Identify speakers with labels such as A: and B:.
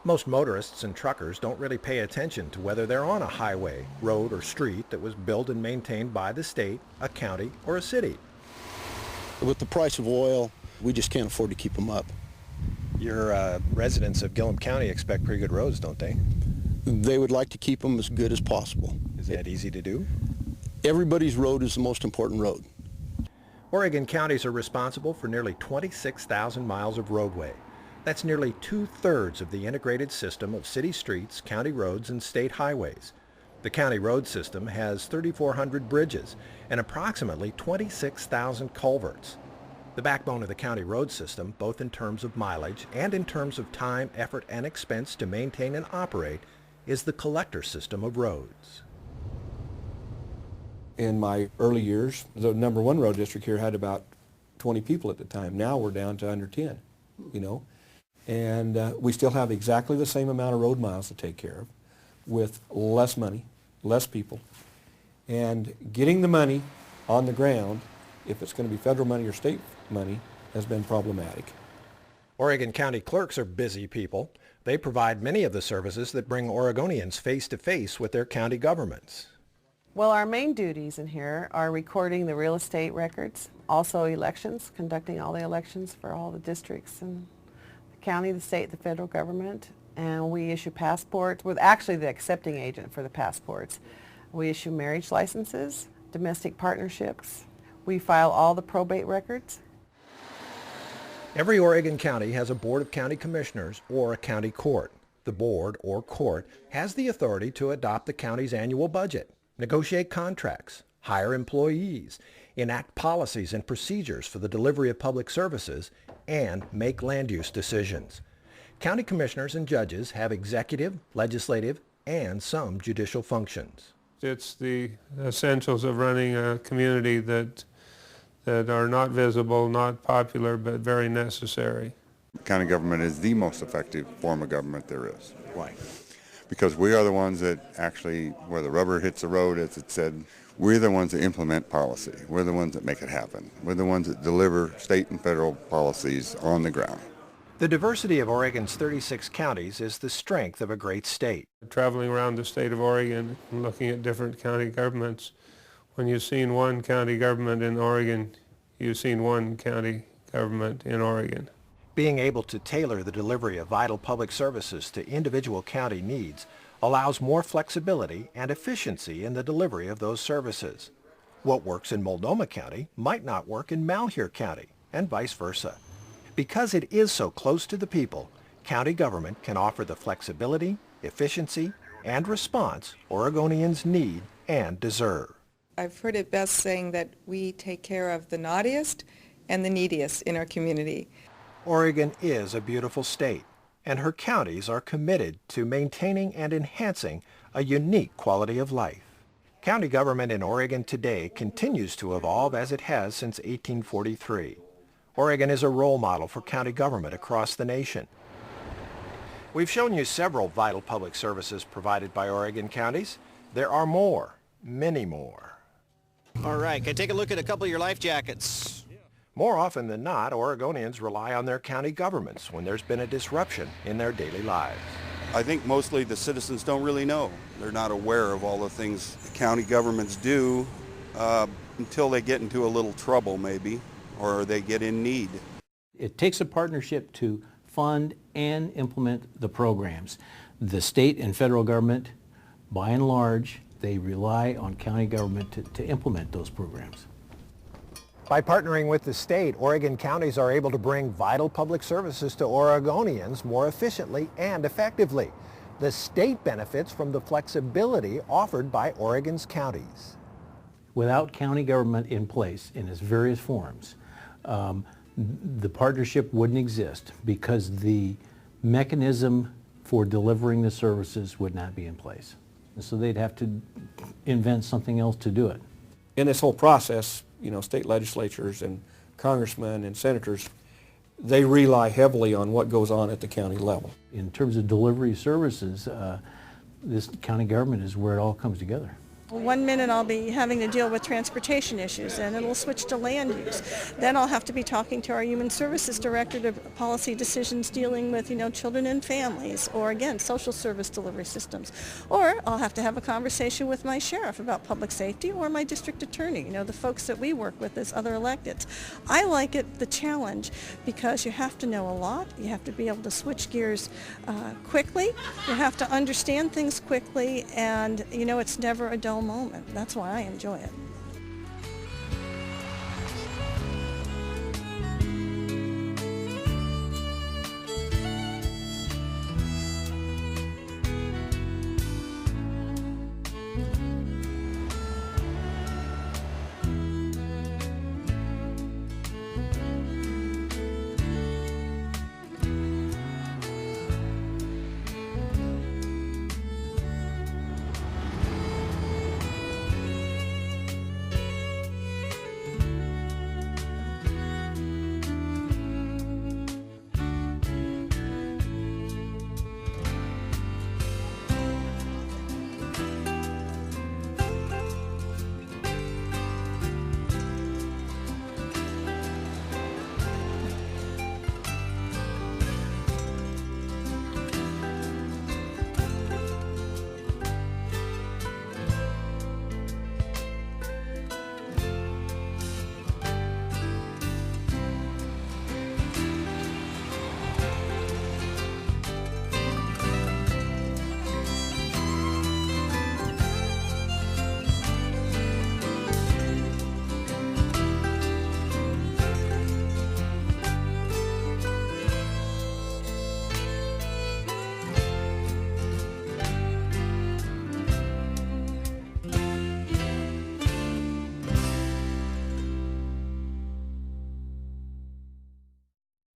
A: Most motorists and truckers don't really pay attention to whether they're on a highway, road, or street that was built and maintained by the state, a county, or a city.
B: With the price of oil, we just can't afford to keep them up.
A: Your residents of Gillum County expect pretty good roads, don't they?
B: They would like to keep them as good as possible.
A: Is that easy to do?
B: Everybody's road is the most important road.
A: Oregon counties are responsible for nearly 26,000 miles of roadway. That's nearly 2/3 of the integrated system of city streets, county roads, and state highways. The county road system has 3,400 bridges and approximately 26,000 culverts. The backbone of the county road system, both in terms of mileage and in terms of time, effort, and expense to maintain and operate, is the collector system of roads.
C: In my early years, the number one road district here had about 20 people at the time. Now we're down to under 10, And we still have exactly the same amount of road miles to take care of with less money, less people. And getting the money on the ground, if it's going to be federal money or state money, has been problematic.
A: Oregon County clerks are busy people. They provide many of the services that bring Oregonians face to face with their county governments.
D: Well, our main duties in here are recording the real estate records, also elections, conducting all the elections for all the districts in the county, the state, the federal government, and we issue passports. We're actually the accepting agent for the passports. We issue marriage licenses, domestic partnerships. We file all the probate records.
A: Every Oregon county has a board of county commissioners or a county court. The board or court has the authority to adopt the county's annual budget, negotiate contracts, hire employees, enact policies and procedures for the delivery of public services, and make land use decisions. County commissioners and judges have executive, legislative, and some judicial functions.
E: It's the essentials of running a community that are not visible, not popular, but very necessary.
F: County government is the most effective form of government there is.
B: Why?
F: Because we are the ones that actually, where the rubber hits the road, as it said, we're the ones that implement policy. We're the ones that make it happen. We're the ones that deliver state and federal policies on the ground.
A: The diversity of Oregon's 36 counties is the strength of a great state.
E: Traveling around the state of Oregon and looking at different county governments, when you've seen one county government in Oregon, you've seen one county government in Oregon.
A: Being able to tailor the delivery of vital public services to individual county needs allows more flexibility and efficiency in the delivery of those services. What works in Multnomah County might not work in Malheur County, and vice versa. Because it is so close to the people, county government can offer the flexibility, efficiency, and response Oregonians need and deserve.
G: I've heard it best saying that we take care of the naughtiest and the neediest in our community.
A: Oregon is a beautiful state, and her counties are committed to maintaining and enhancing a unique quality of life. County government in Oregon today continues to evolve as it has since 1843. Oregon is a role model for county government across the nation. We've shown you several vital public services provided by Oregon counties. There are more, many more.
H: All right, can I take a look at a couple of your life jackets?
A: More often than not, Oregonians rely on their county governments when there's been a disruption in their daily lives.
I: I think mostly the citizens don't really know. They're not aware of all the things the county governments do until they get into a little trouble maybe, or they get in need.
J: It takes a partnership to fund and implement the programs. The state and federal government, by and large, they rely on county government to implement those programs.
A: By partnering with the state, Oregon counties are able to bring vital public services to Oregonians more efficiently and effectively. The state benefits from the flexibility offered by Oregon's counties.
J: Without county government in place in its various forms, the partnership wouldn't exist because the mechanism for delivering the services would not be in place. And so they'd have to invent something else to do it.
C: In this whole process, state legislatures and congressmen and senators, they rely heavily on what goes on at the county level.
J: In terms of delivery services, this county government is where it all comes together.
K: One minute I'll be having to deal with transportation issues, and it'll switch to land use. Then I'll have to be talking to our Human Services Director to policy decisions dealing with, children and families, or again, social service delivery systems. Or I'll have to have a conversation with my sheriff about public safety, or my district attorney, the folks that we work with as other electeds. I like it, the challenge, because you have to know a lot. You have to be able to switch gears quickly. You have to understand things quickly, and it's never a dull moment. That's why I enjoy it.